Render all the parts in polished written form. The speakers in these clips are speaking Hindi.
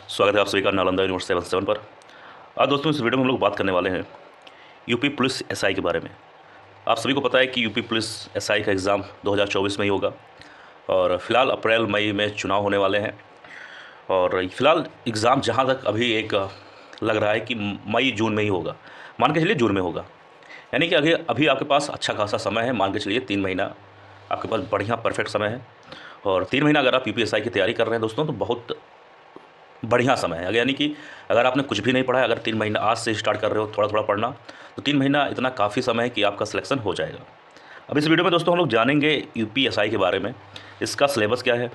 स्वागत है आप सभी का नालंदा यूनिवर्सिटी 77 पर। आज दोस्तों इस वीडियो में हम लोग बात करने वाले हैं यूपी पुलिस एसआई के बारे में। आप सभी को पता है कि यूपी पुलिस एसआई का एग्ज़ाम 2024 में ही होगा और फिलहाल अप्रैल मई में चुनाव होने वाले हैं। और फिलहाल एग्ज़ाम जहाँ तक अभी एक लग रहा है कि मई जून में ही होगा, मान के चलिए जून में होगा। यानी कि अभी अभी आपके पास अच्छा खासा समय है, मान के चलिए 3 महीना आपके पास बढ़िया परफेक्ट समय है। और 3 महीना अगर आप यूपीएसआई की तैयारी कर रहे हैं दोस्तों तो बहुत बढ़िया समय है। यानी कि अगर आपने कुछ भी नहीं पढ़ा है, अगर 3 महीना आज से स्टार्ट कर रहे हो थोड़ा थोड़ा पढ़ना, तो 3 महीना इतना काफ़ी समय है कि आपका सिलेक्शन हो जाएगा। अब इस वीडियो में दोस्तों हम लोग जानेंगे यूपीएसआई के बारे में, इसका सिलेबस क्या है,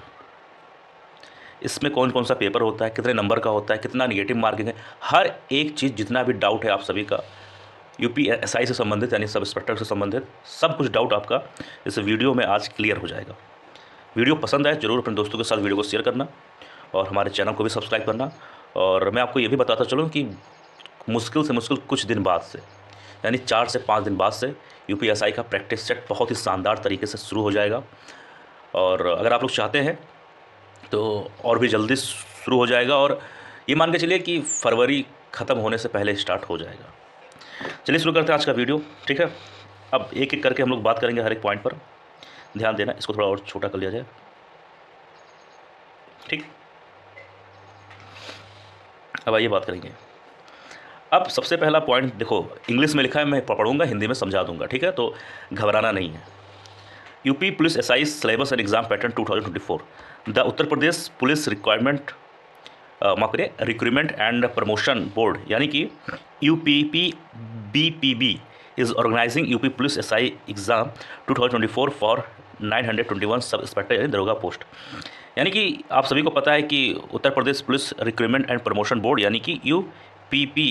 इसमें कौन कौन सा पेपर होता है, कितने नंबर का होता है, कितना निगेटिव मार्किंग है, हर एक चीज़ जितना भी डाउट है आप सभी का यूपीएसआई से संबंधित यानी सब इंस्पेक्टर से संबंधित सब कुछ डाउट आपका इस वीडियो में आज क्लियर हो जाएगा। वीडियो पसंद आए जरूर अपने दोस्तों के साथ वीडियो को शेयर करना और हमारे चैनल को भी सब्सक्राइब करना। और मैं आपको ये भी बताता चलूँ कि मुश्किल से मुश्किल कुछ दिन बाद से यानी 4 से 5 दिन बाद से यूपीएसआई का प्रैक्टिस सेट बहुत ही शानदार तरीके से शुरू हो जाएगा। और अगर आप लोग चाहते हैं तो और भी जल्दी शुरू हो जाएगा और ये मान के चलिए कि फरवरी ख़त्म होने से पहले स्टार्ट हो जाएगा। चलिए शुरू करते हैं आज का वीडियो, ठीक है। अब एक एक करके हम लोग बात करेंगे हर एक पॉइंट पर, ध्यान देना। इसको थोड़ा और छोटा कर लिया जाए, ठीक। अब आइए बात करेंगे। अब सबसे पहला पॉइंट देखो, इंग्लिश में लिखा है, मैं पढ़ूंगा, हिंदी में समझा दूंगा, ठीक है, तो घबराना नहीं है। UP police SI syllabus and exam pattern 2024, the Uttar Pradesh police recruitment माफ करिए रिक्रूटमेंट एंड प्रमोशन बोर्ड यानी कि UPP BPB is organising UP police SI exam 2024 for 921 sub inspector यानी दरोगा पोस्ट। यानी कि आप सभी को पता है कि Uttar Pradesh police recruitment and promotion board यानी कि यूपीपी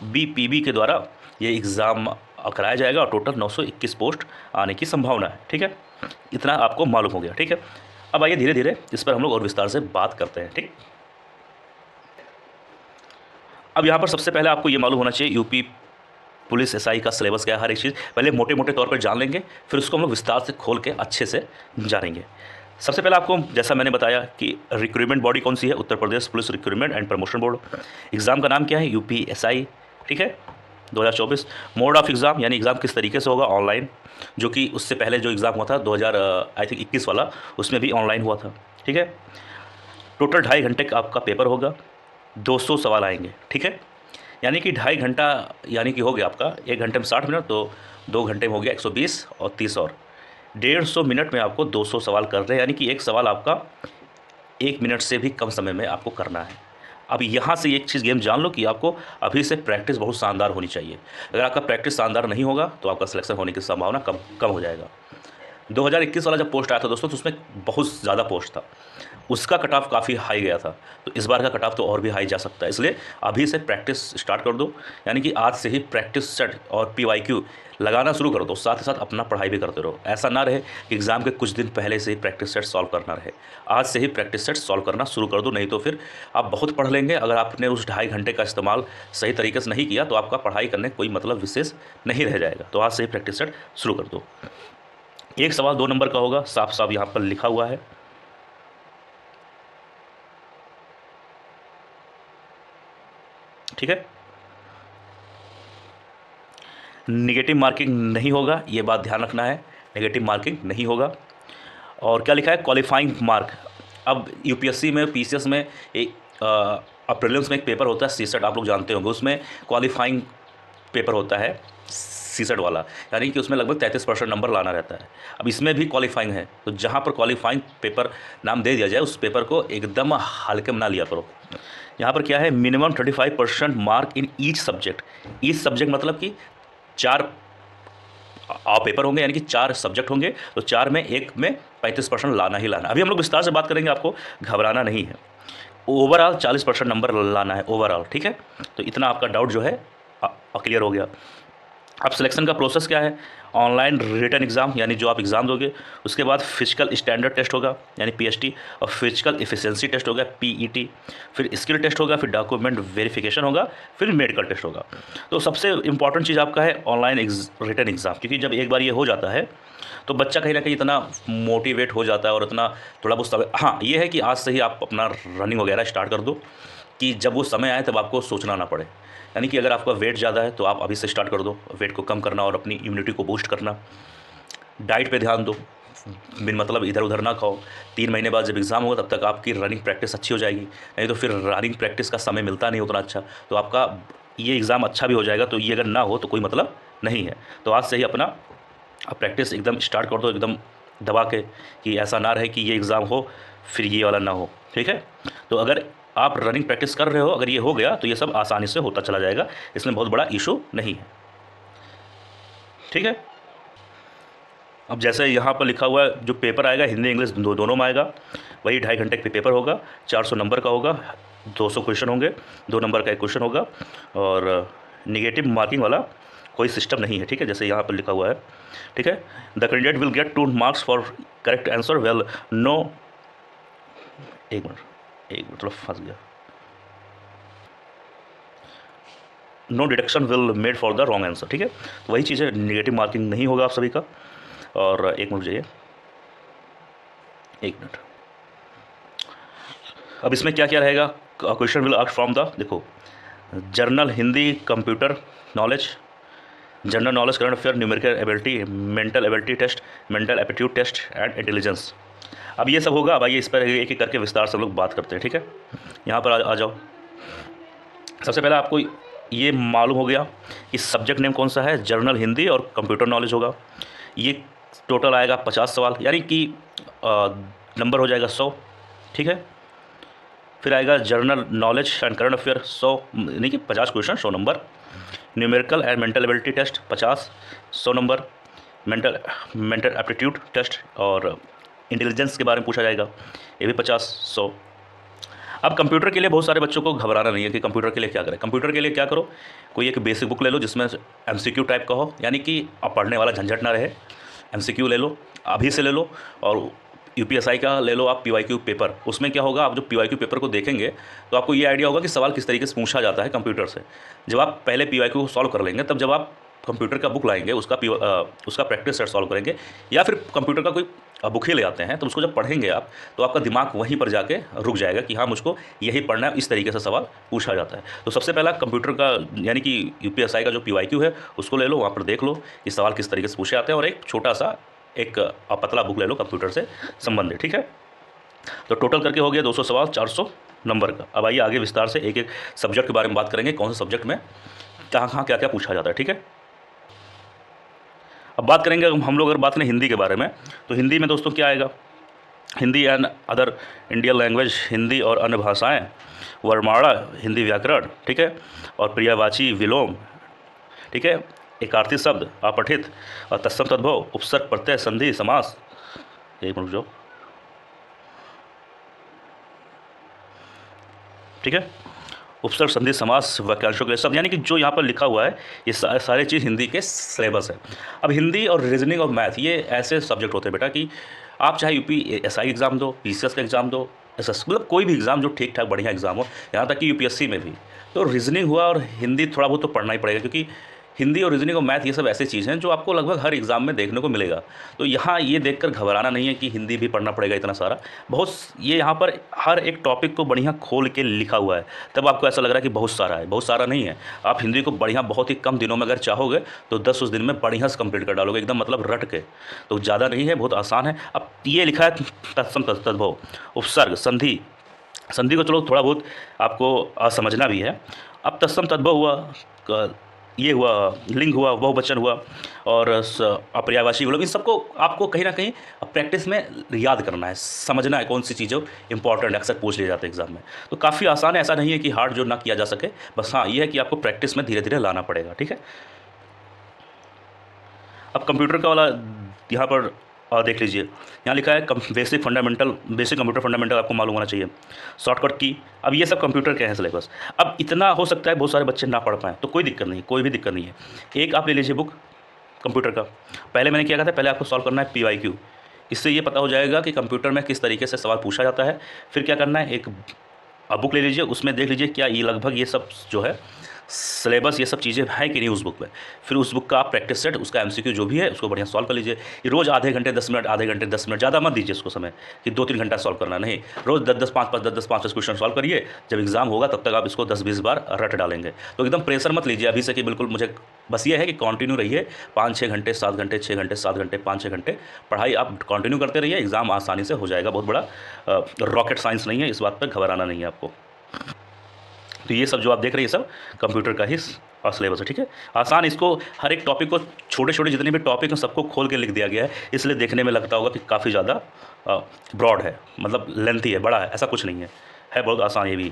बीपीबी के द्वारा ये एग्ज़ाम कराया जाएगा और टोटल 921 पोस्ट आने की संभावना है, ठीक है। इतना आपको मालूम हो गया, ठीक है। अब आइए धीरे धीरे इस पर हम लोग और विस्तार से बात करते हैं, ठीक। अब यहाँ पर सबसे पहले आपको ये मालूम होना चाहिए यूपी पुलिस एसआई का सिलेबस क्या है। हर एक चीज़ पहले मोटे मोटे तौर पर जान लेंगे, फिर उसको हम लोग विस्तार से खोल के अच्छे से जानेंगे। सबसे पहले आपको जैसा मैंने बताया कि रिक्रूटमेंट बॉडी कौन सी है, Uttar Pradesh police recruitment and promotion board. Exam का नाम क्या है, यूपीएसआई, ठीक है, 2024। मोड ऑफ एग्ज़ाम यानी एग्ज़ाम किस तरीके से होगा, ऑनलाइन, जो कि उससे पहले जो एग्ज़ाम हुआ था 2021 वाला, उसमें भी ऑनलाइन हुआ था, ठीक है। टोटल 2.5 घंटे का आपका पेपर होगा, 200 सवाल आएंगे, ठीक है। यानी कि 2.5 घंटा यानी कि हो गया आपका 1 घंटे में 60 मिनट, तो 2 घंटे में हो गया 120 और 30 और 150 मिनट में आपको 200 सवाल कर रहे हैं। यानी कि एक सवाल आपका 1 मिनट से भी कम समय में आपको करना है। अब यहाँ से एक चीज़ गेम जान लो कि आपको अभी से प्रैक्टिस बहुत शानदार होनी चाहिए। अगर आपका प्रैक्टिस शानदार नहीं होगा तो आपका सिलेक्शन होने की संभावना कम हो जाएगा। 2021 वाला जब पोस्ट आया था दोस्तों तो उसमें बहुत ज़्यादा पोस्ट था, उसका कट ऑफ काफ़ी हाई गया था, तो इस बार का कट ऑफ तो और भी हाई जा सकता है। इसलिए अभी से प्रैक्टिस स्टार्ट कर दो, यानी कि आज से ही प्रैक्टिस सेट और पीवाईक्यू लगाना शुरू कर दो, साथ ही साथ अपना पढ़ाई भी करते रहो। ऐसा ना रहे कि एग्ज़ाम के कुछ दिन पहले से ही प्रैक्टिस सेट सॉल्व करना रहे, आज से ही प्रैक्टिस सेट सॉल्व करना शुरू कर दो, नहीं तो फिर आप बहुत पढ़ लेंगे। अगर आपने उस 2.5 घंटे का इस्तेमाल सही तरीके से नहीं किया तो आपका पढ़ाई करने कोई मतलब विशेष नहीं रह जाएगा। तो आज से ही प्रैक्टिस सेट शुरू कर दो। एक सवाल 2 नंबर का होगा, साफ साफ यहाँ पर लिखा हुआ है, ठीक है। नेगेटिव मार्किंग नहीं होगा, ये बात ध्यान रखना है, नेगेटिव मार्किंग नहीं होगा। और क्या लिखा है, क्वालिफाइंग मार्क। अब यूपीएससी में पीसीएस में एक प्रीलिम्स में एक पेपर होता है सीसेट, आप लोग जानते होंगे, उसमें क्वालिफाइंग पेपर होता है सीसेट वाला, यानी कि उसमें लगभग 33% नंबर लाना रहता है। अब इसमें भी क्वालिफाइंग है, तो जहाँ पर क्वालिफाइंग पेपर नाम दे दिया जाए उस पेपर को एकदम हल्के में ना लिया करो। यहाँ पर क्या है, minimum 35% mark in each subject. Each subject मतलब कि 4 पेपर होंगे, यानी कि 4 सब्जेक्ट होंगे, तो 4 में एक में 35% लाना ही लाना। अभी हम लोग विस्तार से बात करेंगे, आपको घबराना नहीं है। ओवरऑल 40% नंबर लाना है ओवरऑल, ठीक है। तो इतना आपका डाउट जो है क्लियर हो गया। अब सिलेक्शन का प्रोसेस क्या है, ऑनलाइन रिटन एग्ज़ाम यानी जो आप एग्ज़ाम दोगे, उसके बाद फिजिकल स्टैंडर्ड टेस्ट होगा यानी पीएसटी, और फिजिकल एफिशिएंसी टेस्ट होगा पीईटी, फिर स्किल टेस्ट होगा, फिर डॉक्यूमेंट वेरिफिकेशन होगा, फिर मेडिकल टेस्ट होगा। तो सबसे इंपॉर्टेंट चीज़ आपका है ऑनलाइन रिटन एग्ज़ाम, क्योंकि जब एक बार ये हो जाता है तो बच्चा कहीं ना कहीं इतना मोटिवेट हो जाता है और इतना थोड़ा बहुत हाँ ये है कि आज से ही आप अपना रनिंग वगैरह स्टार्ट कर दो, कि जब वो समय आए तब आपको सोचना ना पड़े। यानी कि अगर आपका वेट ज़्यादा है तो आप अभी से स्टार्ट कर दो वेट को कम करना और अपनी इम्यूनिटी को बूस्ट करना। डाइट पे ध्यान दो, बिन मतलब इधर उधर ना खाओ। 3 महीने बाद जब एग्ज़ाम होगा तब तक आपकी रनिंग प्रैक्टिस अच्छी हो जाएगी, नहीं तो फिर रनिंग प्रैक्टिस का समय मिलता नहीं उतना अच्छा, तो आपका ये एग्ज़ाम अच्छा भी हो जाएगा, तो ये अगर ना हो तो कोई मतलब नहीं है। तो आज से ही अपना प्रैक्टिस एकदम स्टार्ट कर दो, एकदम दबा के, कि ऐसा ना रहे कि ये एग्ज़ाम हो फिर ये वाला ना हो, ठीक है। तो अगर आप रनिंग प्रैक्टिस कर रहे हो, अगर ये हो गया तो ये सब आसानी से होता चला जाएगा, इसमें बहुत बड़ा इशू नहीं है, ठीक है। अब जैसे यहाँ पर लिखा हुआ है, जो पेपर आएगा हिंदी इंग्लिश दोनों में आएगा, वही 2.5 घंटे का पेपर होगा, 400 नंबर का होगा, 200 क्वेश्चन होंगे, 2 नंबर का एक क्वेश्चन होगा, और निगेटिव मार्किंग वाला कोई सिस्टम नहीं है, ठीक है, जैसे यहाँ पर लिखा हुआ है, ठीक है। The candidate will get 2 marks for correct answer well no, एक मिनट मतलब फंस गया, no deduction will made for the wrong answer, ठीक है। तो वही चीज़ है, निगेटिव मार्किंग नहीं होगा आप सभी का। और एक मिनट जाइए, एक मिनट। अब इसमें क्या क्या रहेगा, question will ask from the, देखो, general Hindi, computer knowledge, general knowledge, current affair, numerical ability, mental ability test, mental aptitude test and intelligence. अब ये सब होगा। अब आइए इस पर एक एक करके विस्तार से हम लोग बात करते हैं, ठीक है। यहाँ पर आ जाओ। सबसे पहले आपको ये मालूम हो गया कि सब्जेक्ट नेम कौन सा है, जर्नल हिंदी और कंप्यूटर नॉलेज होगा। ये टोटल आएगा 50 सवाल, यानी कि नंबर हो जाएगा 100, ठीक है। फिर आएगा general knowledge and current affair 100, यानी कि 50 क्वेश्चन 100 नंबर। Numerical and mental ability test 50, 100 नंबर। मेंटल एप्टीट्यूड टेस्ट और इंटेलिजेंस के बारे में पूछा जाएगा, ये भी 50, 100। अब कंप्यूटर के लिए बहुत सारे बच्चों को घबराना नहीं है कि कंप्यूटर के लिए क्या करें। कंप्यूटर के लिए क्या करो, कोई एक बेसिक बुक ले लो जिसमें एमसीक्यू टाइप का हो, यानी कि अब पढ़ने वाला झंझट ना रहे। एमसीक्यू ले लो, अभी से ले लो। और यूपीएसआई का ले लो आप पीवाईक्यू पेपर। उसमें क्या होगा, आप जो पीवाईक्यू पेपर को देखेंगे तो आपको ये आइडिया होगा कि सवाल किस तरीके से पूछा जाता है कंप्यूटर से। जब आप पहले पीवाईक्यू को सॉल्व कर लेंगे, तब जब आप कंप्यूटर का बुक लाएंगे, उसका प्रैक्टिस सेट सॉल्व करेंगे, या फिर कंप्यूटर का कोई बुक ही ले आते हैं, तो उसको जब पढ़ेंगे आप, तो आपका दिमाग वहीं पर जाके रुक जाएगा कि हाँ, मुझको यही पढ़ना है, इस तरीके से सवाल पूछा जाता है। तो सबसे पहला कंप्यूटर का, यानी कि यूपीएसआई का जो पीवाईक्यू है उसको ले लो, वहाँ पर देख लो कि सवाल किस तरीके से पूछे जाते हैं, और एक छोटा सा एक पतला बुक ले लो कंप्यूटर से संबंधित, ठीक है। तो टोटल करके हो गया 200 सवाल 400 नंबर का। अब आइए आगे विस्तार से एक एक सब्जेक्ट के बारे में बात करेंगे, कौन से सब्जेक्ट में कहाँ क्या क्या पूछा जाता है, ठीक है। अब बात करेंगे हम लोग, अगर बात करें हिंदी के बारे में, तो हिंदी में दोस्तों क्या आएगा, Hindi and other Indian language, Hindi और अन्य भाषाएं, वर्णमाला, हिंदी व्याकरण, ठीक है, और पर्यायवाची विलोम, ठीक है, एकार्थी शब्द, अपठित और तत्सम तद्भव, उपसर्ग, प्रत्यय, संधि, समास। एक मिनट जो, ठीक है, उपसर्ग, संधि, समास, वाक्यांशों के लिए शब्द, यानी कि जो यहाँ पर लिखा हुआ है ये सारे चीज़ हिंदी के सिलेबस है। अब हिंदी और रीजनिंग और मैथ ये ऐसे सब्जेक्ट होते हैं बेटा कि आप चाहे यूपीएसआई एग्ज़ाम दो, पीसीएस का एग्ज़ाम दो, मतलब कोई भी एग्ज़ाम जो ठीक ठाक बढ़िया एग्ज़ाम हो, यहाँ तक कि यूपीएससी में भी, तो रीजनिंग हुआ और हिंदी थोड़ा बहुत तो पढ़ना ही पड़ेगा, क्योंकि हिंदी और रीजनिंग और मैथ ये सब ऐसी चीज़ हैं जो आपको लगभग हर एग्ज़ाम में देखने को मिलेगा। तो यहाँ ये देखकर घबराना नहीं है कि हिंदी भी पढ़ना पड़ेगा इतना सारा, बहुत ये यहाँ पर हर एक टॉपिक को बढ़िया खोल के लिखा हुआ है, तब आपको ऐसा लग रहा है कि बहुत सारा है। बहुत सारा नहीं है, आप हिंदी को बढ़िया बहुत ही कम दिनों में अगर चाहोगे तो 10 दिन में बढ़िया से कंप्लीट कर डालोगे, एकदम मतलब रट के। तो ज़्यादा नहीं है, बहुत आसान है। अब ये लिखा है तत्सम तद्भव, उपसर्ग, संधि, संधि को चलो थोड़ा बहुत आपको समझना भी है। अब तत्सम तद्भव हुआ, ये हुआ, लिंग हुआ, बहुवचन हुआ, और अपर्यायवाची विलोम, इन सबको आपको कहीं ना कहीं प्रैक्टिस में याद करना है, समझना है कौन सी चीज़ें इंपॉर्टेंट अक्सर पूछ लिए जाते हैं एग्जाम में। तो काफ़ी आसान है, ऐसा नहीं है कि हार्ड जो ना किया जा सके, बस हाँ ये है कि आपको प्रैक्टिस में धीरे धीरे लाना पड़ेगा, ठीक है। अब कंप्यूटर का वाला यहाँ पर देख लीजिए, यहाँ लिखा है बेसिक कंप्यूटर फंडामेंटल आपको मालूम होना चाहिए, शॉर्टकट की। अब ये सब कंप्यूटर के हैं सिलेबस। अब इतना हो सकता है बहुत सारे बच्चे ना पढ़ पाएँ, तो कोई दिक्कत नहीं, कोई भी दिक्कत नहीं है। एक आप ले लीजिए बुक कंप्यूटर का, पहले मैंने क्या कहा था, पहले आपको सॉल्व करना है पीवाईक्यू, इससे ये पता हो जाएगा कि कंप्यूटर में किस तरीके से सवाल पूछा जाता है। फिर क्या करना है, एक बुक ले लीजिए, उसमें देख लीजिए क्या ये लगभग ये सब जो है सिलेबस ये सब चीज़ें हैं कि नहीं उस बुक में। फिर उस बुक का आप प्रैक्टिस सेट, उसका एमसीक्यू जो भी है उसको बढ़िया सॉल्व कर लीजिए। ये रोज़ आधे घंटे 10 मिनट, आधे घंटे 10 मिनट, ज़्यादा मत दीजिए उसको समय कि 2-3 घंटा सॉल्व करना, नहीं। रोज़ 10-10, 5-5, 10-10, 5-10 क्वेश्चन सॉल्व करिए। जब एग्जाम होगा तब तक आप इसको 10-20 बार रट डालेंगे। तो एकदम प्रेशर मत लीजिए अभी से कि बिल्कुल मुझे, बस ये है कि कंटिन्यू रहिए। 5-6 घंटे, 7 घंटे, 6 घंटे, 7 घंटे, 5-6 घंटे पढ़ाई आप कंटिन्यू करते रहिए। एग्ज़ाम आसानी से हो जाएगा। बहुत बड़ा रॉकेट साइंस नहीं है, इस बात पर घबराना नहीं है आपको। तो ये सब जो आप देख रहे हैं, ये सब कंप्यूटर का ही सिलेबस है, ठीक है। आसान, इसको हर एक टॉपिक को, छोटे छोटे जितने भी टॉपिक हैं सबको खोल के लिख दिया गया है, इसलिए देखने में लगता होगा कि काफ़ी ज़्यादा ब्रॉड है, मतलब लेंथी है, बड़ा है, ऐसा कुछ नहीं है बहुत आसान ये भी।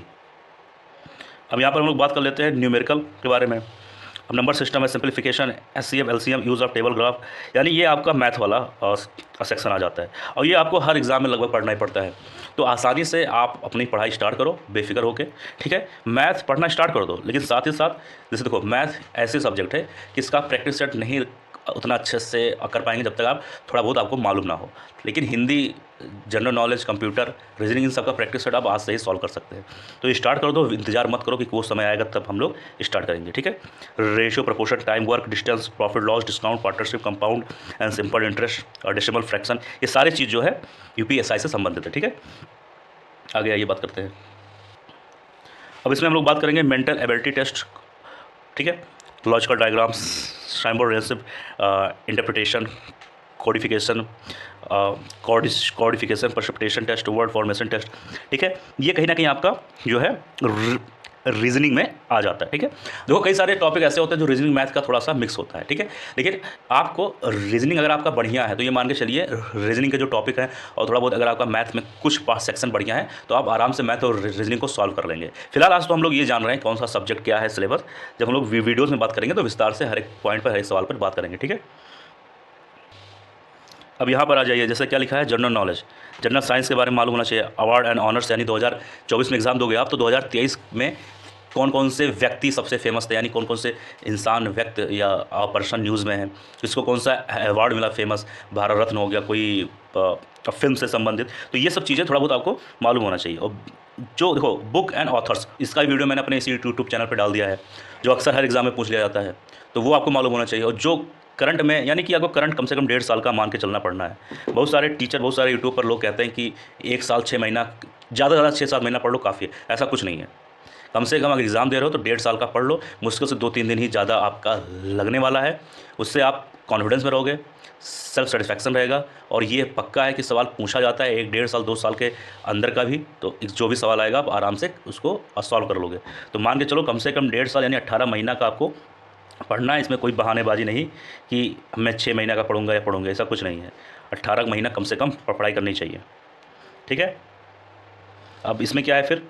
अब यहाँ पर हम लोग बात कर लेते हैं न्यूमेरिकल के बारे में। अब नंबर सिस्टम है, simplification, HCF, LCM, use of table graph, यानी ये आपका मैथ वाला सेक्शन आ जाता है और ये आपको हर एग्ज़ाम में लगभग पढ़ना ही पड़ता है। तो आसानी से आप अपनी पढ़ाई स्टार्ट करो बेफिक्र होके, ठीक है। मैथ पढ़ना स्टार्ट कर दो, लेकिन साथ ही साथ जैसे देखो मैथ ऐसे सब्जेक्ट है कि इसका प्रैक्टिस सेट नहीं उतना अच्छे से कर पाएंगे जब तक आप थोड़ा बहुत आपको मालूम ना हो। लेकिन Hindi, general knowledge, computer, reasoning, इन सब का प्रैक्टिस सेट आप आज से ही सॉल्व कर सकते हैं। तो स्टार्ट कर दो, इंतजार मत करो कि वो समय आएगा तब हम लोग स्टार्ट करेंगे, ठीक है। Ratio, proportion, time, work, distance, profit loss, discount, partnership, compound and simple interest और डेसिमल फ्रैक्शन, ये सारी चीज़ जो है यूपीएसआई से संबंधित है, ठीक है। आगे आइए बात करते हैं। अब इसमें हम लोग बात करेंगे मेंटल एबिलिटी टेस्ट, ठीक है। Logical diagrams, simultaneous interpretation, codification, codification, perception test, word formation test, ठीक है। ये कहीं ना कहीं आपका जो है रीजनिंग में आ जाता है, ठीक है। देखो कई सारे टॉपिक ऐसे होते हैं जो रीजनिंग मैथ का थोड़ा सा मिक्स होता है, ठीक है। लेकिन आपको रीजनिंग अगर आपका बढ़िया है तो ये मान के चलिए रीजनिंग के जो टॉपिक हैं और थोड़ा बहुत अगर आपका मैथ में कुछ पास सेक्शन बढ़िया है तो आप आराम से मैथ और रीजनिंग को सॉल्व कर लेंगे। फिलहाल आज तो हम लोग ये जान रहे हैं कौन सा सब्जेक्ट क्या है, सिलेबस। जब हम लोग वीडियोज़ में बात करेंगे तो विस्तार से हर एक पॉइंट पर, हर एक सवाल पर बात करेंगे, ठीक है। अब यहाँ पर आ जाइए, जैसे क्या लिखा है, जनरल नॉलेज, जनरल साइंस के बारे में मालूम होना चाहिए। अवार्ड एंड ऑनर्स, यानी 2024 में एग्जाम दोगे आप तो 2023 में कौन कौन से व्यक्ति सबसे फेमस थे, यानी कौन कौन से इंसान, व्यक्ति या पर्सन न्यूज़ में है, किसको कौन सा अवार्ड मिला फेमस, भारत रत्न हो गया, कोई फिल्म से संबंधित, तो ये सब चीज़ें थोड़ा बहुत आपको मालूम होना चाहिए। और जो देखो बुक एंड ऑथर्स, इसका वीडियो मैंने अपने इसी यूट्यूब चैनल पर डाल दिया है, जो अक्सर हर एग्जाम में पूछ लिया जाता है, तो वो आपको मालूम होना चाहिए। और जो करंट में, यानी कि आपको करंट कम से कम 1.5 साल का मान के चलना पड़ना है। बहुत सारे टीचर, बहुत सारे यूट्यूब पर लोग कहते हैं कि 1 साल 6 महीना, ज़्यादा से ज़्यादा 6-7 महीना पढ़ लो काफ़ी है, ऐसा कुछ नहीं है। कम से कम अगर एग्ज़ाम दे रहे हो तो 1.5 साल का पढ़ लो, मुश्किल से 2-3 दिन ही ज़्यादा आपका लगने वाला है। उससे आप कॉन्फिडेंस में रहोगे, सेल्फ सेटिस्फैक्शन रहेगा और ये पक्का है कि सवाल पूछा जाता है 1-1.5 साल 2 साल के अंदर का भी, तो जो भी सवाल आएगा आप आराम से उसको सॉल्व कर लोगे। तो मान के चलो कम से कम 1.5 साल यानी 18 महीना का आपको पढ़ना है। इसमें कोई बहानेबाजी नहीं कि मैं 6 महीना का पढ़ूंगा या पढ़ूंगा, ऐसा कुछ नहीं है। 18 महीना कम से कम पढ़ाई करनी चाहिए, ठीक है। अब इसमें क्या है फिर,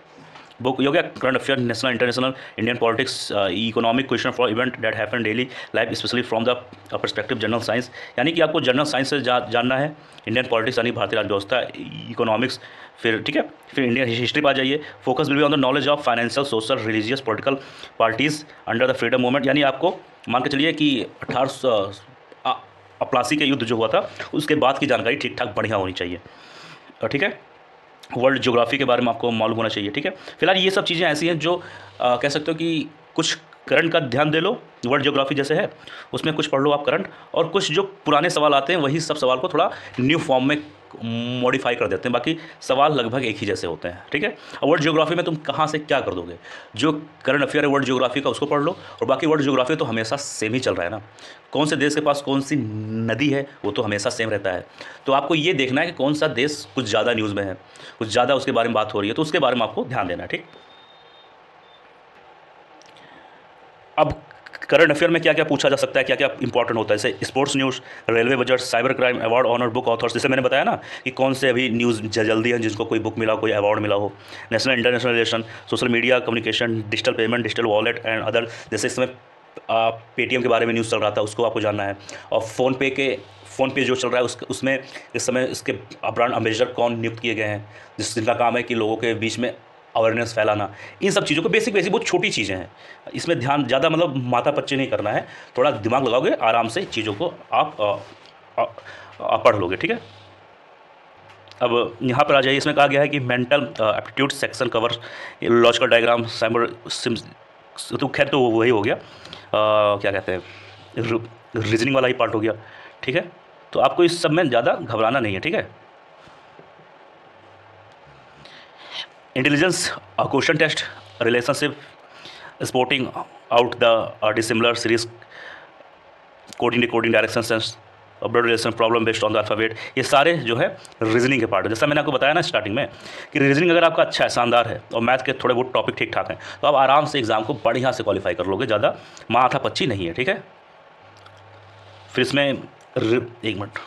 बुक हो गया current affair, national, international, Indian politics, economic question for event that happen daily life specially from the perspective general science, यानी कि आपको जनरल साइंस से जानना है। इंडियन पॉलिटिक्स यानी भारतीय राज्य व्यवस्था, इकोनॉमिक्स, फिर ठीक है, फिर इंडियन हिस्ट्री पर आ जाइए। Focus will be on the knowledge of financial, social, religious, political parties under the freedom movement, यानी आपको मान के चलिए कि 1888 के युद्ध जो हुआ था उसके बाद की जानकारी ठीक ठाक बढ़िया होनी चाहिए, ठीक है। वर्ल्ड ज्योग्राफी के बारे में आपको मालूम होना चाहिए, ठीक है। फिलहाल ये सब चीज़ें ऐसी हैं जो कह सकते हो कि कुछ करंट का ध्यान दे लो, वर्ल्ड ज्योग्राफी जैसे है उसमें कुछ पढ़ लो आप करंट, और कुछ जो पुराने सवाल आते हैं वही सब सवाल को थोड़ा न्यू फॉर्म में मॉडिफाई कर देते हैं, बाकी सवाल लगभग एक ही जैसे होते हैं, ठीक है। और वर्ल्ड ज्योग्राफी में तुम कहाँ से क्या कर दोगे, जो करंट अफेयर है वर्ल्ड ज्योग्राफी का उसको पढ़ लो, और बाकी वर्ल्ड ज्योग्राफी तो हमेशा सेम ही चल रहा है ना, कौन से देश के पास कौन सी नदी है वो तो हमेशा सेम रहता है। तो आपको ये देखना है कि कौन सा देश कुछ ज़्यादा न्यूज़ में है, कुछ ज़्यादा उसके बारे में बात हो रही है, तो उसके बारे में आपको ध्यान देना है, ठीक। अब करंट अफेयर में क्या क्या पूछा जा सकता है, क्या क्या इंपॉर्टेंट होता है, जैसे sports news, railway budget, cyber crime, award, honour, book authors, जैसे मैंने बताया ना कि कौन से अभी न्यूज़ जल्दी है जिसको कोई बुक मिला, कोई अवार्ड मिला हो, national international relation, social media communication, digital payment, digital wallet and other, जैसे इसमें पेटीएम के बारे में न्यूज़ चल रहा था उसको आपको जानना है, और फ़ोनपे जो चल रहा है उसमें इस समय इसके ब्रांड एम्बेसडर कौन नियुक्त किए गए हैं, जिनका काम है कि लोगों के बीच में अवेयरनेस फैलाना। इन सब चीज़ों को बेसिक बहुत छोटी चीज़ें हैं, इसमें ध्यान ज़्यादा मतलब माथा पच्ची नहीं करना है, थोड़ा दिमाग लगाओगे आराम से चीज़ों को आप पढ़ लोगे, ठीक है। अब यहाँ पर आ जाइए, इसमें कहा गया है कि mental aptitude section cover logical diagram, तो खैर तो वही हो गया, क्या कहते हैं, रीजनिंग वाला ही पार्ट हो गया, ठीक है। तो आपको इस सब में ज़्यादा घबराना नहीं है, ठीक है। Intelligence question test, relationship, sporting out the dissimilar series, coding coding direction sense, blood relation, problem based on the alphabet, ये सारे जो है रीजनिंग के पार्ट है। जैसा मैंने आपको बताया ना स्टार्टिंग में कि रीजनिंग अगर आपका अच्छा है, शानदार है, और मैथ के थोड़े बहुत टॉपिक ठीक ठाक हैं, तो आप आराम से एग्जाम को बढ़िया से क्वालिफाई कर लोगे, ज़्यादा माथापच्ची नहीं है, ठीक है। फिर इसमें एक मिनट,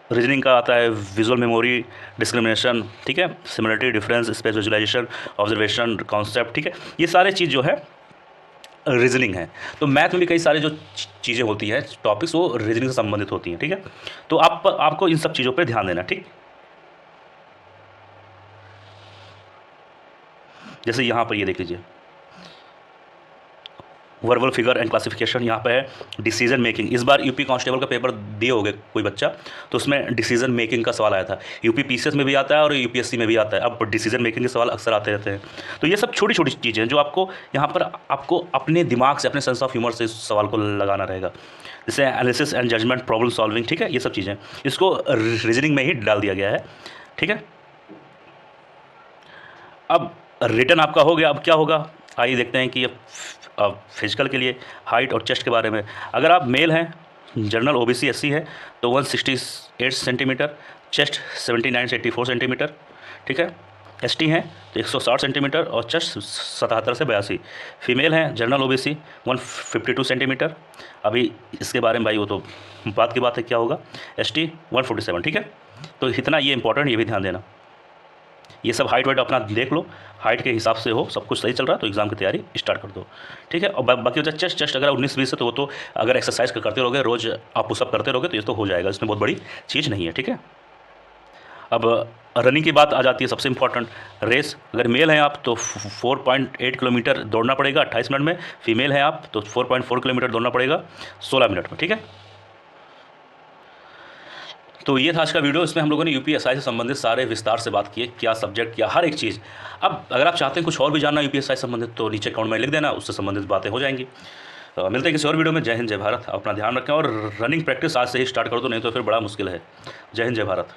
रीजनिंग का आता है विजुअल मेमोरी, डिस्क्रिमिनेशन, ठीक है, similarity, difference, space visualisation, observation, concept, ठीक है। ये सारे चीज़ जो है रीजनिंग है। तो मैथ में भी कई सारे जो चीज़ें होती हैं, टॉपिक्स, वो रीजनिंग से संबंधित होती हैं, ठीक है। तो आपको इन सब चीज़ों पे ध्यान देना, ठीक। जैसे यहाँ पर ये देख लीजिए, वर्बल फिगर एंड क्लासिफिकेशन, यहाँ पे है डिसीजन मेकिंग। इस बार यूपी कांस्टेबल का पेपर दिए होगे कोई बच्चा, तो उसमें डिसीजन मेकिंग का सवाल आया था। यूपी पीसीएस में भी आता है और यूपीएससी में भी आता है। अब डिसीजन मेकिंग के सवाल अक्सर आते रहते हैं। तो ये सब छोटी छोटी चीज़ें हैं जो आपको यहाँ पर आपको अपने दिमाग से, अपने सेंस ऑफ ह्यूमर से इस सवाल को लगाना रहेगा। जैसे analysis and judgement, problem solving, ठीक है, ये सब चीज़ें इसको रीजनिंग में ही डाल दिया गया है, ठीक है। अब रिटर्न आपका हो गया, अब क्या होगा आइए देखते हैं कि फिजिकल के लिए हाइट और चेस्ट के बारे में। अगर आप मेल हैं, जनरल ओबीसी एससी है, तो 168 सेंटीमीटर, चेस्ट 79 से 84 सेंटीमीटर, ठीक है। एसटी हैं तो 160 सेंटीमीटर और चेस्ट 77 से 82। फीमेल हैं जनरल ओबीसी 152 सेंटीमीटर। अभी इसके बारे में भाई वो तो बात की बात है क्या होगा, एसटी 147, ठीक है। तो इतना ये इंपॉर्टेंट, ये भी ध्यान देना। ये सब हाइट वाइट अपना देख लो, हाइट के हिसाब से हो, सब कुछ सही चल रहा है तो एग्जाम की तैयारी स्टार्ट कर दो, ठीक है। और बाकी होता है चेस्ट अगर 19-20 है तो वो तो अगर एक्सरसाइज करते रहोगे, रोज़ आप पुशअप करते रहोगे तो ये तो हो जाएगा, इसमें बहुत बड़ी चीज़ नहीं है, ठीक है। अब रनिंग की बात आ जाती है, सबसे इंपॉर्टेंट रेस। अगर मेल हैं आप तो 4.8 किलोमीटर दौड़ना पड़ेगा 28 मिनट में, फीमेल हैं आप तो 4.4 किलोमीटर दौड़ना पड़ेगा 16 मिनट में, ठीक है। तो ये था आज का वीडियो। इसमें हम लोगों ने यूपीएसआई से संबंधित सारे विस्तार से बात की है, क्या सब्जेक्ट, क्या हर एक चीज़। अब अगर आप चाहते हैं कुछ और भी जानना यूपीएसआई से संबंधित तो नीचे कमेंट में लिख देना, उससे संबंधित बातें हो जाएंगी। मिलते हैं किसी और वीडियो में। जय हिंद जय भारत, अपना ध्यान रखें और रनिंग प्रैक्टिस आज से ही स्टार्ट कर दो, नहीं तो फिर बड़ा मुश्किल है। जय हिंद जय भारत।